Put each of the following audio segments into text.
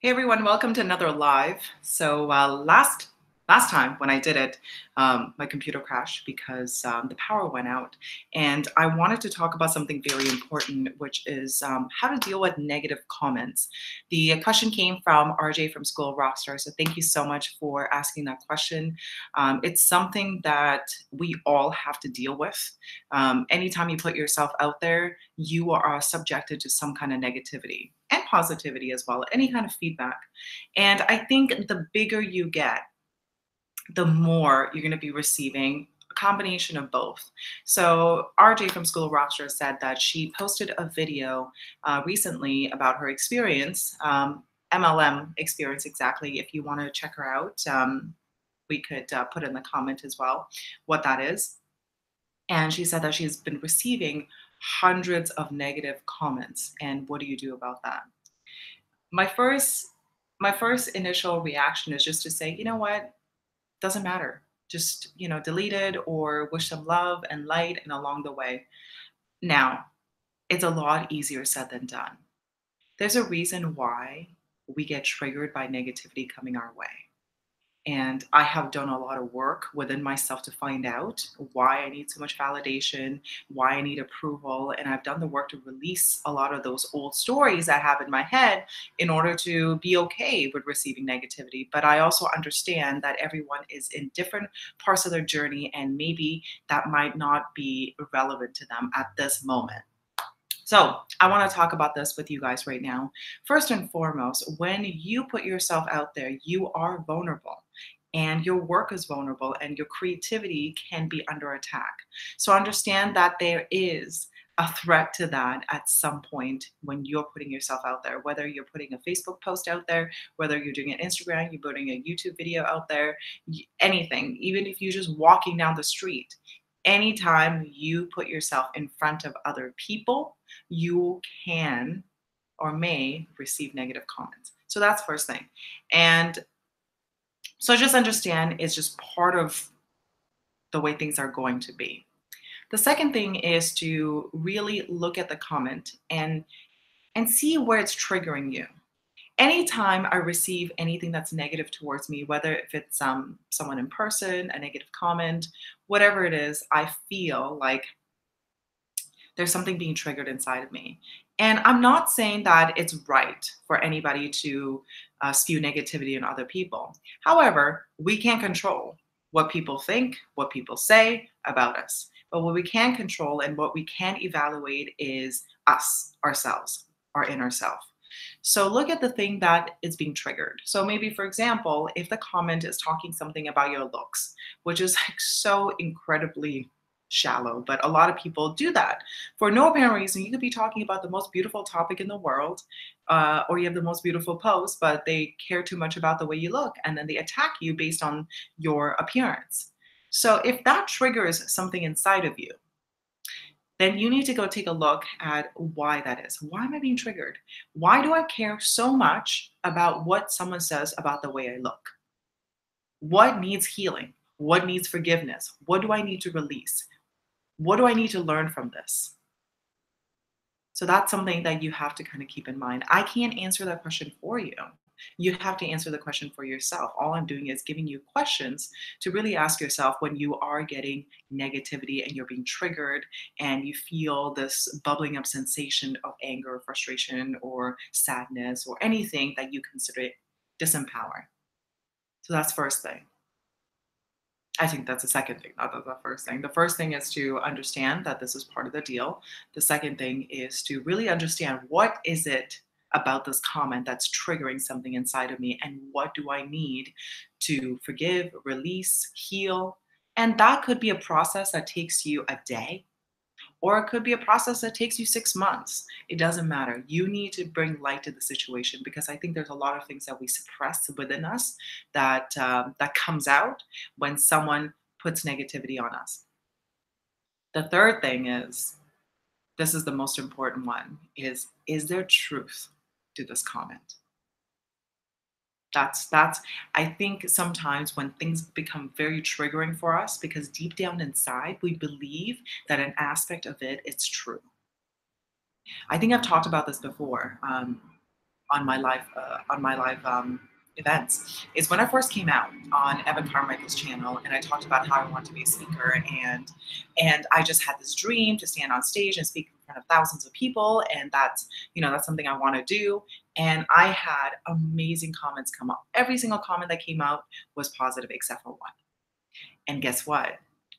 Hey everyone, welcome to another live. So last time when I did it, my computer crashed because the power went out, and I wanted to talk about something very important, which is how to deal with negative comments. The question came from RJ from School of Rockstar, so thank you so much for asking that question. It's something that we all have to deal with. Anytime you put yourself out there, you are subjected to some kind of negativity and positivity as well, any kind of feedback. And I think the bigger you get, the more you're going to be receiving a combination of both. So RJ from School of Rockstar said that she posted a video recently about her experience, MLM experience exactly. If you want to check her out, we could put in the comment as well what that is. And she said that she's been receiving hundreds of negative comments. And what do you do about that? My first my first initial reaction is just to say, you know what? Doesn't matter. Just, delete it or wish them love and light and along the way. Now, it's a lot easier said than done. There's a reason why we get triggered by negativity coming our way. And I have done a lot of work within myself to find out why I need so much validation, why I need approval. And I've done the work to release a lot of those old stories I have in my head in order to be okay with receiving negativity. But I also understand that everyone is in different parts of their journey, and maybe that might not be relevant to them at this moment. So, I want to talk about this with you guys right now. First and foremost, when you put yourself out there, you are vulnerable, and your work is vulnerable, and your creativity can be under attack. So, understand that there is a threat to that at some point when you're putting yourself out there, whether you're putting a Facebook post out there, whether you're doing an Instagram, you're putting a YouTube video out there, anything, even if you're just walking down the street. Anytime you put yourself in front of other people, you can or may receive negative comments. So that's first thing. And so just understand it's just part of the way things are going to be. The second thing is to really look at the comment and see where it's triggering you. Anytime I receive anything that's negative towards me, whether if it's someone in person, a negative comment, whatever it is, I feel like there's something being triggered inside of me. And I'm not saying that it's right for anybody to spew negativity on other people. However, we can't control what people think, what people say about us. But what we can control and what we can evaluate is us, ourselves, our inner self. So look at the thing that is being triggered. So maybe, for example, if the comment is talking something about your looks, which is like so incredibly shallow, but a lot of people do that for no apparent reason. You could be talking about the most beautiful topic in the world, or you have the most beautiful post, but they care too much about the way you look, and then they attack you based on your appearance. So if that triggers something inside of you, then you need to go take a look at why that is. Why am I being triggered? Why do I care so much about what someone says about the way I look? What needs healing? What needs forgiveness? What do I need to release? What do I need to learn from this? So that's something that you have to kind of keep in mind. I can't answer that question for you. You have to answer the question for yourself. All I'm doing is giving you questions to really ask yourself when you are getting negativity and you're being triggered and you feel this bubbling up sensation of anger, frustration, or sadness, or anything that you consider disempowering. So that's first thing. I think that's the second thing, not the first thing. The first thing is to understand that this is part of the deal. The second thing is to really understand what is it about this comment that's triggering something inside of me, and what do I need to forgive, release, heal. And that could be a process that takes you a day, or it could be a process that takes you 6 months. It doesn't matter. You need to bring light to the situation, because I think there's a lot of things that we suppress within us that comes out when someone puts negativity on us. The third thing is, this is the most important one, is there truth to this comment? That's I think sometimes when things become very triggering for us, because deep down inside we believe that an aspect of it is true. I think I've talked about this before. on my live events is when I first came out on Evan Carmichael's channel, and I talked about how I want to be a speaker, and I just had this dream to stand on stage and speak in front of thousands of people, and that's something I want to do. And I had amazing comments come up. Every single comment that came out was positive except for one. And guess what?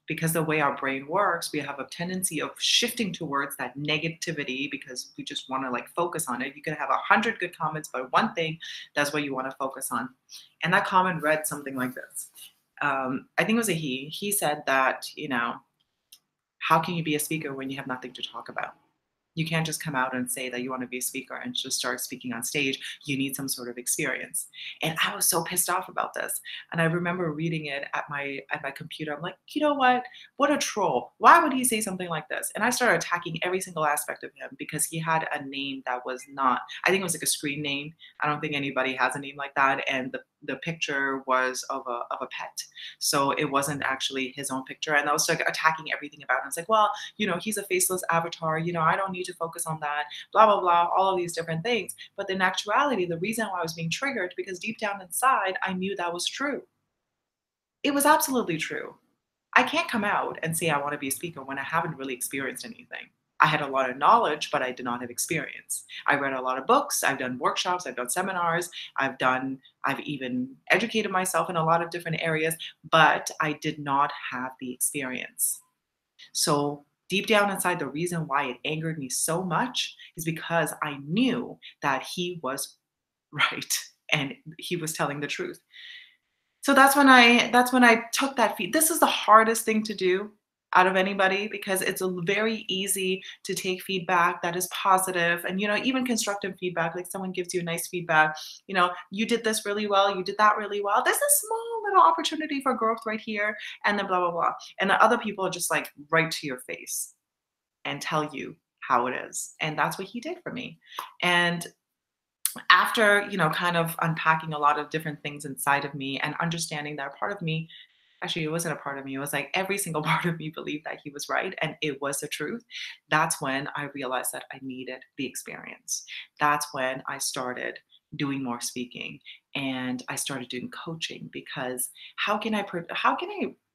Because the way our brain works, we have a tendency of shifting towards that negativity because we just want to like focus on it. You could have 100 good comments, but one thing, that's what you want to focus on. And that comment read something like this. I think it was a he. He said that, how can you be a speaker when you have nothing to talk about? You can't just come out and say that you want to be a speaker and just start speaking on stage. You need some sort of experience. And I was so pissed off about this. And I remember reading it at my computer. I'm like, you know what? What a troll. Why would he say something like this? And I started attacking every single aspect of him because he had a name that was not, I think it was like a screen name. I don't think anybody has a name like that. And the picture was of a pet. So it wasn't actually his own picture. And I was like attacking everything about him. I was like, well, he's a faceless avatar. I don't need to focus on that, blah, blah, blah, all of these different things. But in actuality, the reason why I was being triggered, because deep down inside, I knew that was true. It was absolutely true. I can't come out and say I want to be a speaker when I haven't really experienced anything. I had a lot of knowledge, but I did not have experience. I read a lot of books, I've done workshops, I've done seminars, I've even educated myself in a lot of different areas, but I did not have the experience. So deep down inside, the reason why it angered me so much is because I knew that he was right and he was telling the truth. So that's when I took that feed. This is the hardest thing to do out of anybody because it's very easy to take feedback that is positive and even constructive feedback, like someone gives you nice feedback, you did this really well, you did that really well, there's a small little opportunity for growth right here, and then blah blah blah. And the other people are just like right to your face and tell you how it is. And that's what he did for me. And after kind of unpacking a lot of different things inside of me and understanding that part of me, actually it wasn't a part of me, it was like every single part of me believed that he was right and it was the truth. That's when I realized that I needed the experience. That's when I started doing more speaking and I started doing coaching, because how can I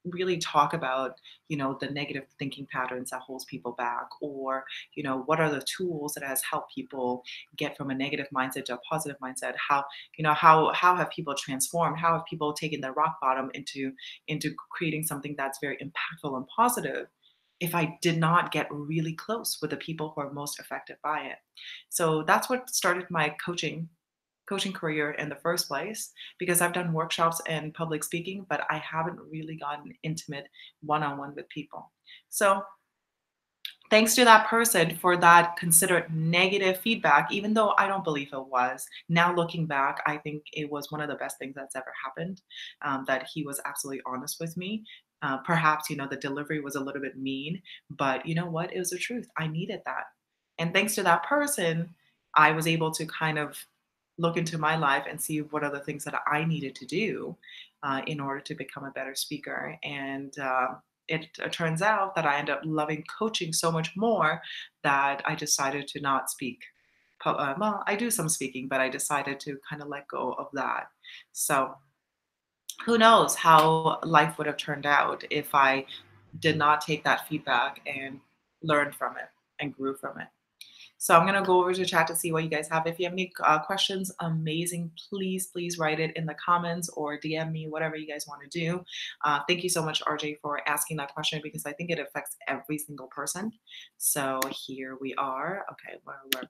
really talk about the negative thinking patterns that holds people back, or what are the tools that has helped people get from a negative mindset to a positive mindset? How have people transformed? How have people taken their rock bottom into creating something that's very impactful and positive, if I did not get really close with the people who are most affected by it? So that's what started my coaching career in the first place, because I've done workshops and public speaking, but I haven't really gotten intimate one-on-one with people. So thanks to that person for that considered negative feedback, even though I don't believe it was. Now looking back, I think it was one of the best things that's ever happened. That he was absolutely honest with me. Perhaps the delivery was a little bit mean, but you know what? It was the truth. I needed that, and thanks to that person, I was able to kind of look into my life and see what are the things that I needed to do in order to become a better speaker. And it turns out that I end up loving coaching so much more that I decided to not speak. Well, I do some speaking, but I decided to kind of let go of that. So who knows how life would have turned out if I did not take that feedback and learned from it and grew from it. So I'm gonna go over to chat to see what you guys have. If you have any questions, amazing. Please, please write it in the comments or DM me, whatever you guys want to do. Thank you so much, RJ, for asking that question, because I think it affects every single person. So here we are. Okay, where am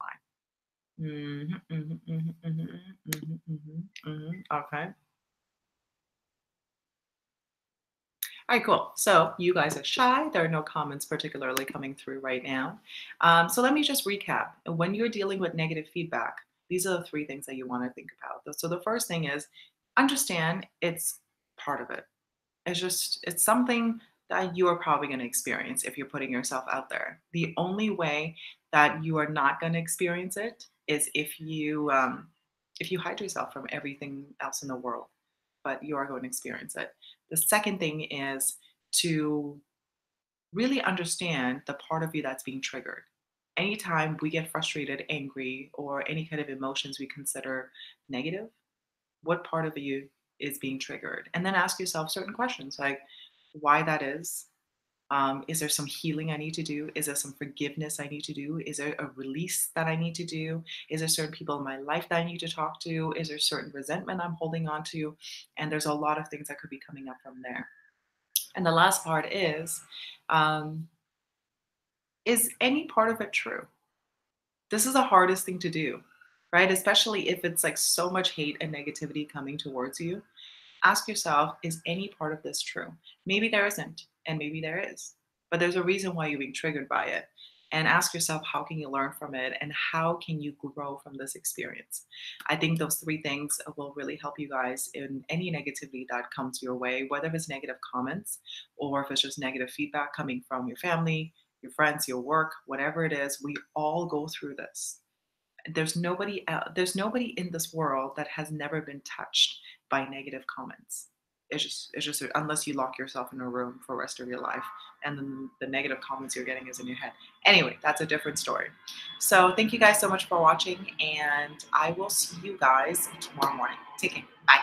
I? Okay. All right, cool. So you guys are shy. There are no comments particularly coming through right now. So let me just recap. When you're dealing with negative feedback, these are the three things that you want to think about. So the first thing is understand it's part of it. It's something that you are probably going to experience if you're putting yourself out there. The only way that you are not going to experience it is if you hide yourself from everything else in the world, but you are going to experience it. The second thing is to really understand the part of you that's being triggered. Anytime we get frustrated, angry, or any kind of emotions we consider negative, what part of you is being triggered? And then ask yourself certain questions like why that is there some healing I need to do? Is there some forgiveness I need to do? Is there a release that I need to do? Is there certain people in my life that I need to talk to? Is there certain resentment I'm holding on to? And there's a lot of things that could be coming up from there. And the last part um, is any part of it true? This is the hardest thing to do, right? Especially if it's like so much hate and negativity coming towards you. Ask yourself, is any part of this true? Maybe there isn't, and maybe there is. But there's a reason why you're being triggered by it. And ask yourself, how can you learn from it? And how can you grow from this experience? I think those three things will really help you guys in any negativity that comes your way, whether it's negative comments or if it's just negative feedback coming from your family, your friends, your work, whatever it is. We all go through this. There's nobody in this world that has never been touched by negative comments. It's just unless you lock yourself in a room for the rest of your life and then the negative comments you're getting is in your head. Anyway, that's a different story. So thank you guys so much for watching, and I will see you guys tomorrow morning. Take care. Bye.